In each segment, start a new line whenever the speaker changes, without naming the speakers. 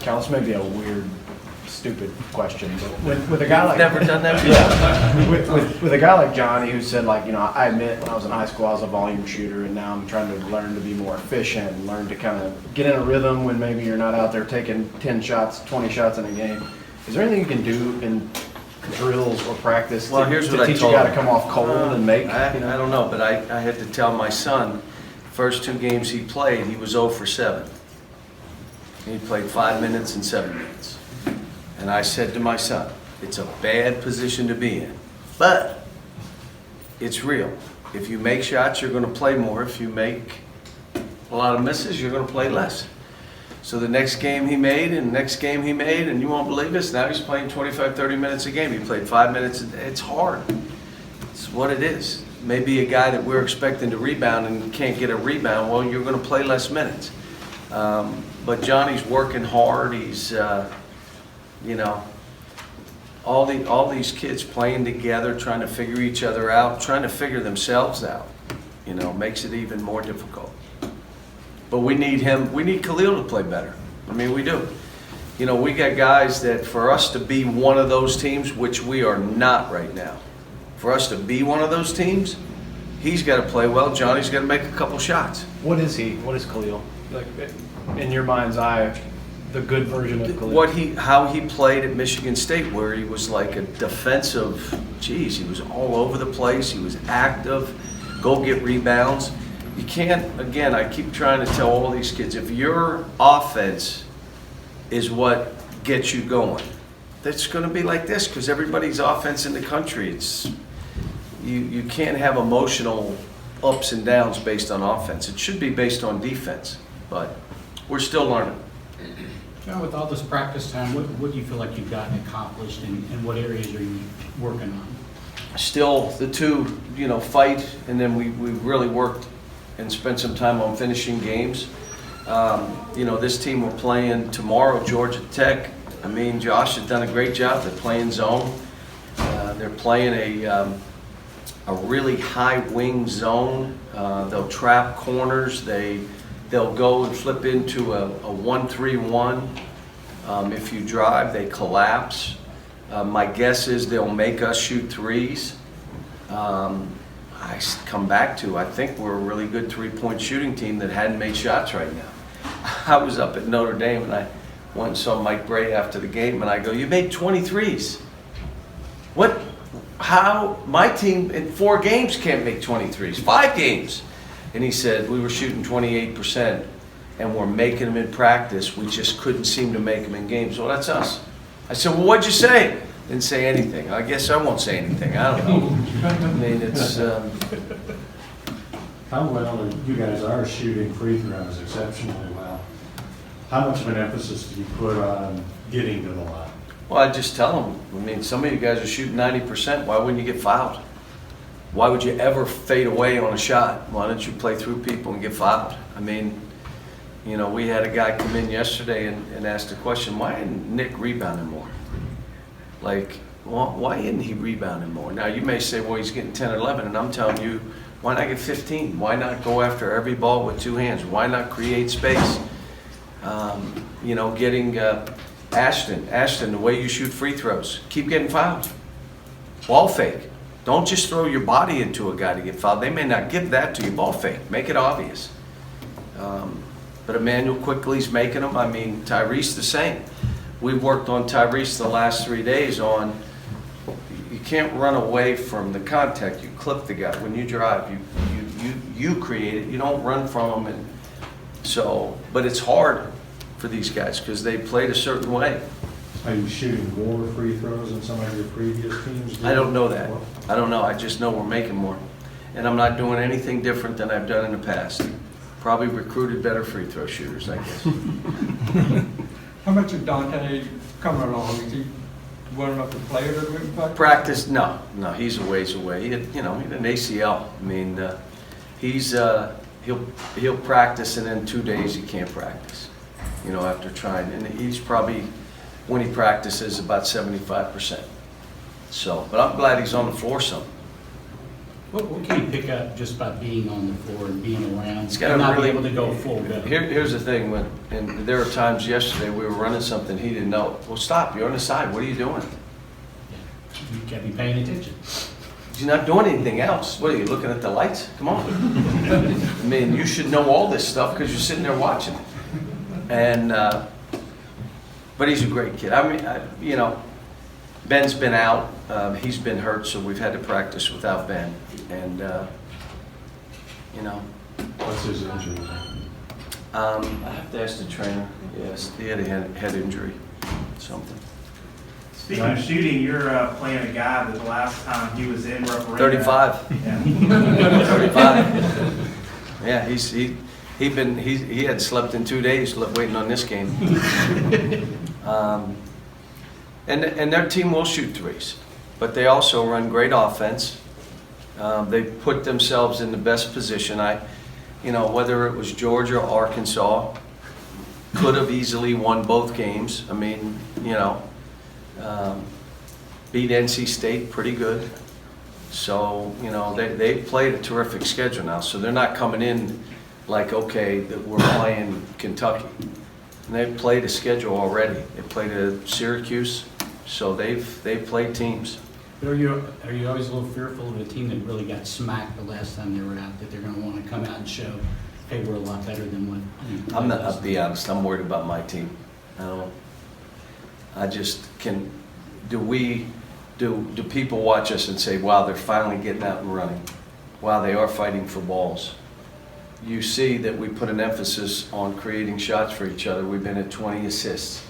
Cal, this may be a weird, stupid question, but with a guy like
Never done that before?
yeah, with a guy like Johnny who said, like, I admit when I was in high school I was a volume shooter, and now I'm trying to learn to be more efficient and learn to kind of get in a rhythm when maybe you're not out there taking 10 shots, 20 shots in a game. Is there anything you can do in drills or practice
Well,
to
here's what I
teach a
told
guy to
him.
come off cold and make?
I don't know, but I had to tell my son, first 2 games he played, he was 0 for 7. He played 5 minutes and 7 minutes. And I said to my son, it's a bad position to be in, but it's real. If you make shots, you're going to play more. If you make a lot of misses, you're going to play less. So the next game he made, and the next game he made, and you won't believe this, now he's playing 25, 30 minutes a game. He played 5 minutes. It's hard. It's what it is. Maybe a guy that we're expecting to rebound and can't get a rebound, well, you're going to play less minutes. But Johnny's working hard. He's, all these kids playing together, trying to figure each other out, trying to figure themselves out, makes it even more difficult. But we need him, we need Khalil to play better. I mean, we do. We got guys that for us to be one of those teams, which we are not right now, for us to be one of those teams, he's got to play well. Johnny's got to make a couple shots.
What is he? What is Khalil? Like, in your mind's eye, the good version of Khalil?
How he played at Michigan State, where he was like a defensive, he was all over the place. He was active, go get rebounds. You can't, again, I keep trying to tell all these kids, if your offense is what gets you going, that's going to be like this, because everybody's offense in the country, you can't have emotional ups and downs based on offense. It should be based on defense, but we're still learning.
Now, with all this practice time, what do you feel like you've gotten accomplished, and what areas are you working on?
Still, the two, fight, and then we really worked and spent some time on finishing games. This team we're playing tomorrow, Georgia Tech. I mean, Josh has done a great job. They're playing zone. They're playing a really high wing zone. They'll trap corners. They'll go and flip into a 1-3-1. If you drive, they collapse. My guess is they'll make us shoot threes. I come back to, I think we're a really good three-point shooting team that hadn't made shots right now. I was up at Notre Dame, and I went and saw Mike Bray after the game, and I go, you made 23s. What? How? My team in 4 games can't make 23s. 5 games. And he said, we were shooting 28%, and we're making them in practice. We just couldn't seem to make them in games. Well, that's us. I said, well, what'd you say? Didn't say anything. I guess I won't say anything. I don't know. I mean, it's...
How well you guys are shooting free throws exceptionally well. How much of an emphasis do you put on getting to the line?
Well, I just tell them. I mean, some of you guys are shooting 90%. Why wouldn't you get fouled? Why would you ever fade away on a shot? Why don't you play through people and get fouled? I mean, we had a guy come in yesterday and asked the question, why isn't Nick rebounding more? Like, why isn't he rebounding more? Now, you may say, well, he's getting 10 or 11, and I'm telling you, why not get 15? Why not go after every ball with 2 hands? Why not create space? Getting Ashton, the way you shoot free throws, keep getting fouled. Ball fake. Don't just throw your body into a guy to get fouled. They may not give that to you. Ball fake. Make it obvious. But Emmanuel Quickly's making them. I mean, Tyrese the same. We've worked on Tyrese the last 3 days on, you can't run away from the contact. You clip the guy. When you drive, you create it. You don't run from them. But it's hard for these guys because they played a certain way.
Are you shooting more free throws than some of your previous teams did?
I don't know that. I don't know. I just know we're making more. And I'm not doing anything different than I've done in the past. Probably recruited better free throw shooters, I guess.
How much of Dante coming along? Is he well enough to play it or
Practice? No, he's a ways away. He had an ACL. I mean, he'll practice, and then 2 days he can't practice. After trying, and he's probably, when he practices, about 75%. So, but I'm glad he's on the floor some.
What can you pick up just by being on the floor and being around,
It's gotta
and not
really-
be able to go full go?
Here's the thing, and there were times yesterday we were running something he didn't know. Well, stop, you're on the side, what are you doing?
You gotta be paying attention.
You're not doing anything else. What are you, looking at the lights? Come on. I mean, you should know all this stuff because you're sitting there watching. And, but he's a great kid. I mean, you know, Ben's been out. He's been hurt, so we've had to practice without Ben. And, you know,
What's his injury?
I have to ask the trainer. Yes, he had a head injury, something.
Speaking of shooting, you're playing a guy that the last time he was in referee.
35.
Yeah.
35. Yeah, he had slept in 2 days waiting on this game. And their team will shoot threes, but they also run great offense. They put themselves in the best position. You know, whether it was Georgia or Arkansas, could have easily won both games. I mean, you know, beat NC State pretty good. So, you know, they played a terrific schedule now. So they're not coming in like, okay, that we're playing Kentucky. And they've played a schedule already. They played a Syracuse, so they've played teams.
But are you always a little fearful of a team that really got smacked the last time they were out, that they're gonna wanna come out and show, hey, we're a lot better than what you
I'm not, I'll be honest, I'm worried about my team. I just can, do people watch us and say, wow, they're finally getting out and running? Wow, they are fighting for balls. You see that we put an emphasis on creating shots for each other. We've been at 20 assists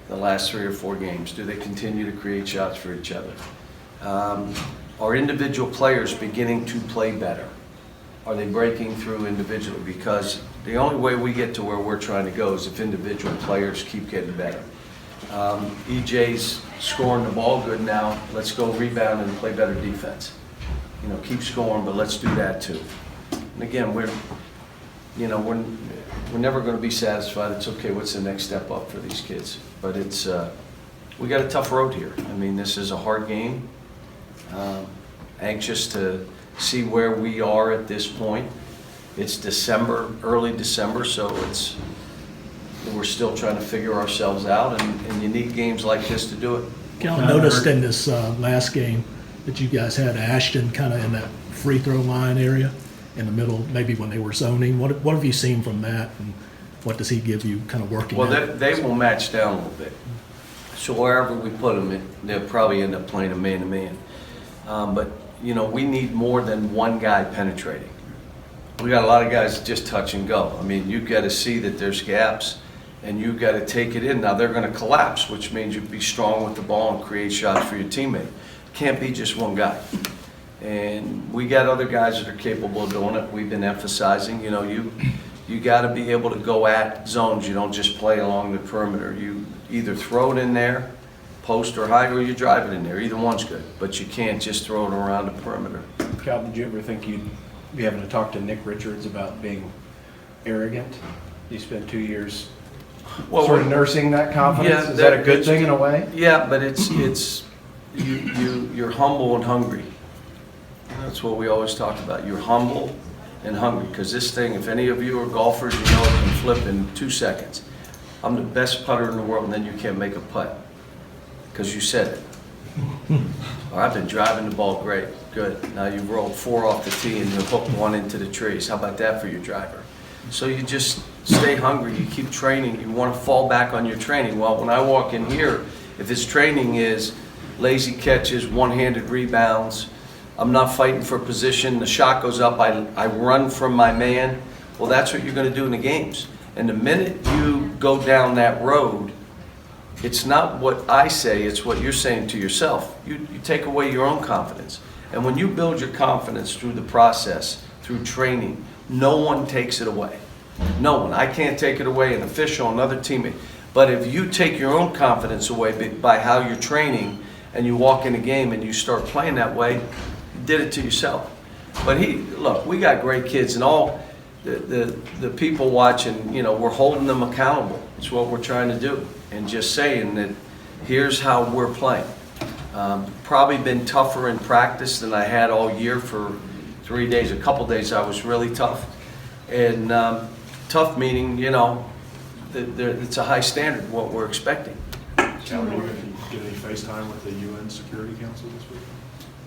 the last 3 or 4 games. Do they continue to create shots for each other? Are individual players beginning to play better? Are they breaking through individually? Because the only way we get to where we're trying to go is if individual players keep getting better. EJ's scoring the ball good now. Let's go rebound and play better defense. You know, keep scoring, but let's do that too. And again, we're never going to be satisfied. It's okay. What's the next step up for these kids? But it's we got a tough road here. I mean, this is a hard game. Anxious to see where we are at this point. It's December, early December, so we're still trying to figure ourselves out, and you need games like this to do it.
Cal, I noticed in this last game that you guys had Ashton kind of in that free throw line area in the middle, maybe when they were zoning. What have you seen from that, and what does he give you kind of working
Well,
at?
they will match down a little bit. So wherever we put them, they'll probably end up playing a man-to-man. But, you know, we need more than one guy penetrating. We got a lot of guys that just touch and go. I mean, you've got to see that there's gaps, and you've got to take it in. Now, they're going to collapse, which means you be strong with the ball and create shots for your teammate. Can't be just one guy. And we got other guys that are capable of doing it. We've been emphasizing, you know, you got to be able to go at zones. You don't just play along the perimeter. You either throw it in there, post or high, or you drive it in there. Either one's good, but you can't just throw it around the perimeter.
Cal, did you ever think you'd be having to talk to Nick Richards about being arrogant? You spent 2 years sort of nursing that confidence.
Yeah,
Is that a good thing in a way?
Yeah, but you're humble and hungry. That's what we always talk about. You're humble and hungry, because this thing, if any of you are golfers, you know it can flip in 2 seconds. I'm the best putter in the world, and then you can't make a putt because you said it. Or I've been driving the ball great, good. Now you've rolled 4 off the tee and you hooked 1 into the trees. How about that for your driver? So you just stay hungry, you keep training, you want to fall back on your training. Well, when I walk in here, if his training is lazy catches, one-handed rebounds, I'm not fighting for position, the shot goes up, I run from my man, well, that's what you're going to do in the games. And the minute you go down that road, it's not what I say, it's what you're saying to yourself. You take away your own confidence. And when you build your confidence through the process, through training, no one takes it away. No one. I can't take it away, an official, another teammate. But if you take your own confidence away by how you're training, and you walk in a game and you start playing that way, you did it to yourself. But look, we got great kids, and all the people watching, you know, we're holding them accountable. It's what we're trying to do. And just saying that here's how we're playing. Probably been tougher in practice than I had all year for 3 days. A couple days I was really tough. And tough meaning, you know, it's a high standard, what we're expecting.
Cal, are you going to get any FaceTime with the UN Security Council this week?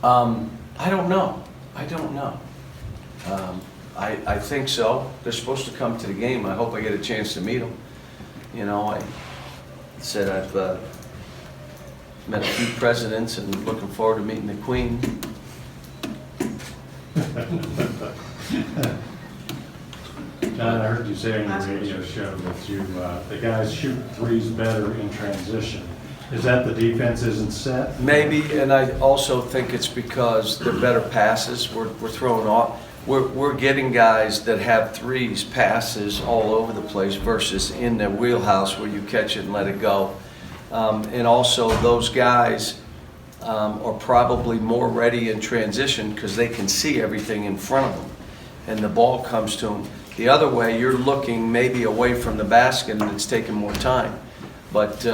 I don't know. I don't know. I think so. They're supposed to come to the game. I hope I get a chance to meet them. You know, I said I've met a few presidents and looking forward to meeting the Queen.
John, I heard you say on your radio show that the guys shoot threes better in transition. Is that the defense isn't set?
Maybe, and I also think it's because they're better passes. We're throwing off. We're getting guys that have threes passes all over the place versus in their wheelhouse where you catch it and let it go. And also those guys are probably more ready in transition because they can see everything in front of them and the ball comes to them. The other way, you're looking maybe away from the basket and it's taking more time. But,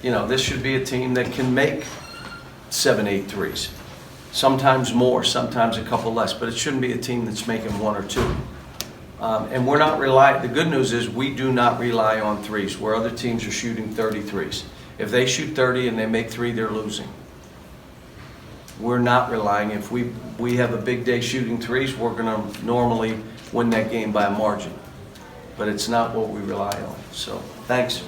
you know, this should be a team that can make 7, 8 threes. Sometimes more, sometimes a couple less, but it shouldn't be a team that's making 1 or 2. And we're not relying, the good news is we do not rely on threes, where other teams are shooting 33s. If they shoot 30 and they make 3, they're losing. We're not relying, if we have a big day shooting threes, we're gonna normally win that game by a margin. But it's not what we rely on, so thanks.